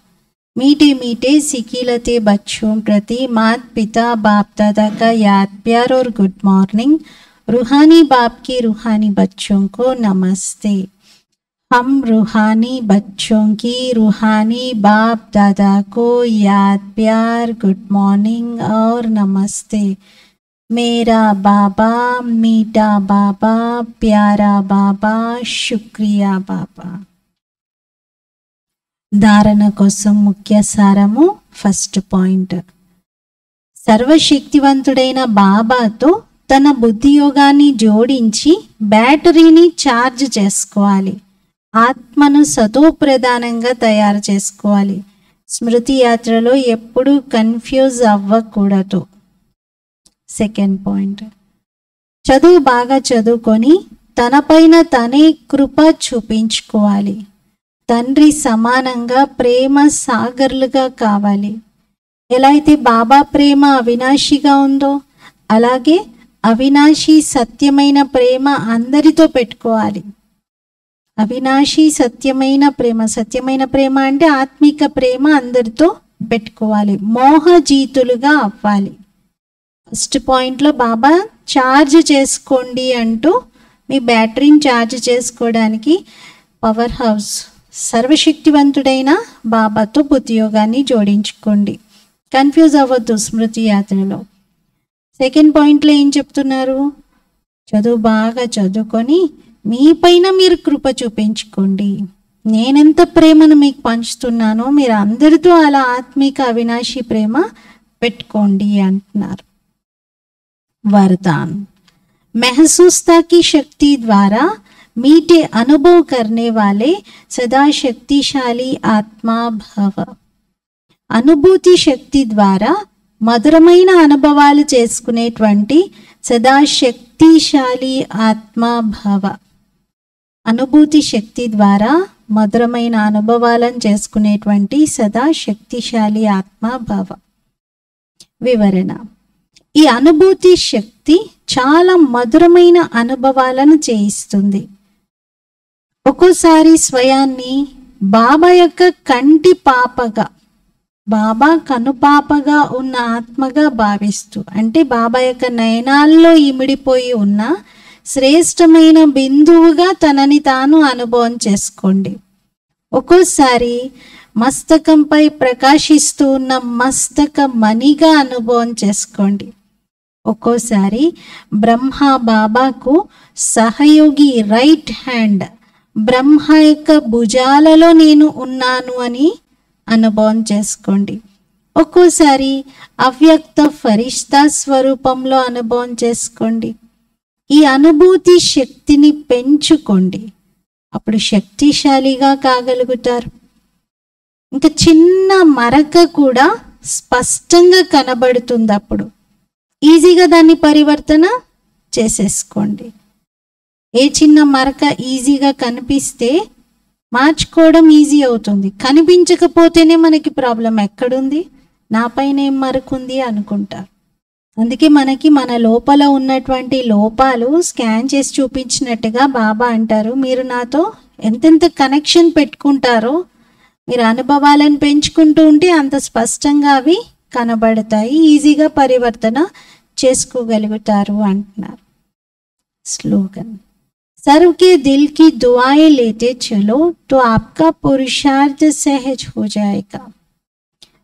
मीठे मीठे सिकीलते बच्चों प्रति मात पिता बाप दादा का याद प्यार और गुड मॉर्निंग। रूहानी बाप की रूहानी बच्चों को नमस्ते। हम रूहानी बच्चों की रूहानी बाप दादा को याद प्यार गुड मॉर्निंग और नमस्ते। मेरा बाबा, मीठा बाबा, प्यारा बाबा, शुक्रिया बाबा। ధారణ కోసం ముఖ్య సారము. ఫస్ట్ పాయింట్, సర్వశక్తివంతుడైన బాబాతో తన బుద్ధి యోగాన్ని జోడించి బ్యాటరీని ఛార్జ్ చేసుకోవాలి. ఆత్మను సతోప్రధానంగా తయారు చేసుకోవాలి. స్మృతి యాత్రలో ఎప్పుడూ కన్ఫ్యూజ్ అవ్వకూడదు. సెకండ్ పాయింట్, చదువు బాగా చదువుకొని తనపైన తనే కృప చూపించుకోవాలి. తండ్రి సమానంగా ప్రేమ సాగర్లుగా కావాలి. ఎలా అయితే బాబా ప్రేమ అవినాశిగా ఉందో అలాగే అవినాశి సత్యమైన ప్రేమ అందరితో పెట్టుకోవాలి. అవినాశి సత్యమైన ప్రేమ, సత్యమైన ప్రేమ అంటే ఆత్మిక ప్రేమ అందరితో పెట్టుకోవాలి. మోహజీతులుగా అవ్వాలి. ఫస్ట్ పాయింట్లో బాబా ఛార్జ్ చేసుకోండి అంటూ మీ బ్యాటరీని ఛార్జ్ చేసుకోవడానికి పవర్ హౌస్ సర్వశక్తివంతుడైన బాబాతో బుద్ధియోగాన్ని జోడించుకోండి. కన్ఫ్యూజ్ అవ్వద్దు స్మృతి యాత్రలో. సెకండ్ పాయింట్లో ఏం చెప్తున్నారు? చదువు బాగా చదువుకొని మీపైన మీరు కృప చూపించుకోండి. నేనెంత ప్రేమను మీకు పంచుతున్నానో మీరు అందరితో అలా ఆత్మిక అవినాశి ప్రేమ పెట్టుకోండి అంటున్నారు. वरदान, महसूसता की शक्ति द्वारा मीठे अनुभव करने वाले सदा शक्तिशाली आत्मा भव. అనుభూతి శక్తి ద్వారా మధురమైన అనుభవాలు చేసుకునేటువంటి సదా శక్తిశాలి ఆత్మా భవ. అనుభూతి శక్తి ద్వారా మధురమైన అనుభవాలను చేసుకునేటువంటి సదా శక్తిశాలి ఆత్మా భవ. వివరణ, ఈ అనుభూతి శక్తి చాలా మధురమైన అనుభవాలను చేయిస్తుంది. ఒక్కోసారి స్వయాన్ని బాబా యొక్క కంటి పాపగా, బాబా కనుపాపగా ఉన్న ఆత్మగా భావిస్తూ, అంటే బాబా యొక్క నయనాల్లో ఇమిడిపోయి ఉన్న శ్రేష్టమైన బిందువుగా తనని తాను అనుభవం చేసుకోండి. ఒక్కోసారి మస్తకంపై ప్రకాశిస్తూ ఉన్న మస్తక మణిగా అనుభవం చేసుకోండి. ఒక్కోసారి బ్రహ్మ బాబాకు సహయోగి రైట్ హ్యాండ్, బ్రహ్మ యొక్క భుజాలలో నేను ఉన్నాను అని అనుభవం చేసుకోండి. ఒక్కోసారి అవ్యక్త ఫరిష్తా స్వరూపంలో అనుభవం చేసుకోండి. ఈ అనుభూతి శక్తిని పెంచుకోండి, అప్పుడు శక్తిశాలిగా కాగలుగుతారు. ఇంకా చిన్న మరక కూడా స్పష్టంగా కనబడుతుంది. అప్పుడు ఈజీగా దాన్ని పరివర్తన చేసేసుకోండి. ఏ చిన్న మరక ఈజీగా కనిపిస్తే మార్చుకోవడం ఈజీ అవుతుంది. కనిపించకపోతేనే మనకి ప్రాబ్లం. ఎక్కడుంది, నా పైన ఏం మరకుంది అనుకుంటారు. అందుకే మనకి మన లోపల ఉన్నటువంటి లోపాలు స్కాన్ చేసి చూపించినట్టుగా బాబా అంటారు, మీరు నాతో ఎంతెంత కనెక్షన్ పెట్టుకుంటారో, మీరు అనుభవాలను పెంచుకుంటూ ఉంటే అంత స్పష్టంగా అవి కనబడతాయి, ఈజీగా పరివర్తన చేసుకోగలుగుతారు అంటున్నారు. స్లోగన్, सर्व के दिल की दुआएं लेते चलो तो आपका पुरुषार्थ सहज हो जाएगा.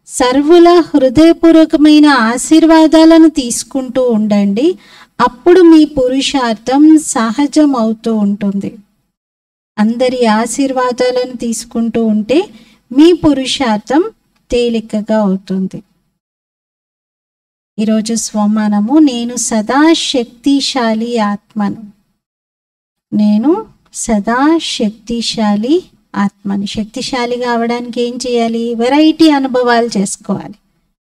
సర్వుల హృదయపూర్వకమైన ఆశీర్వాదాలను తీసుకుంటూ ఉండండి, అప్పుడు మీ పురుషార్థం సహజం అవుతూ ఉంటుంది. అందరి ఆశీర్వాదాలను తీసుకుంటూ ఉంటే మీ పురుషార్థం తేలికగా అవుతుంది. ఈరోజు స్వమానము, నేను సదా శక్తిశాలి ఆత్మను. నేను సదా శక్తిశాలి ఆత్మని. శక్తిశాలిగా అవడానికి ఏం చేయాలి? వెరైటీ అనుభవాలు చేసుకోవాలి.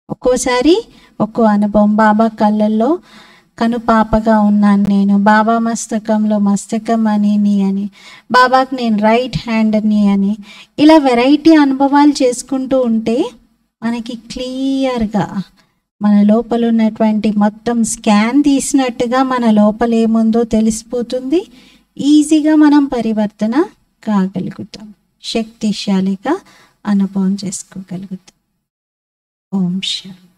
ఒక్కోసారి ఒక్కో అనుభవం. బాబా కళ్ళల్లో కనుపాపగా ఉన్నాను నేను, బాబా మస్తకంలో మస్తకం అని, బాబాకి నేను రైట్ హ్యాండ్ని అని, ఇలా వెరైటీ అనుభవాలు చేసుకుంటూ ఉంటే మనకి క్లియర్గా మన లోపల ఉన్నటువంటి మొత్తం స్కాన్ తీసినట్టుగా మన లోపల ఏముందో తెలిసిపోతుంది. ఈజీగా మనం పరివర్తన కాగలుగుతాం, శక్తిశాలిగా అనుభవం చేసుకోగలుగుతాం. ఓం శాంతి.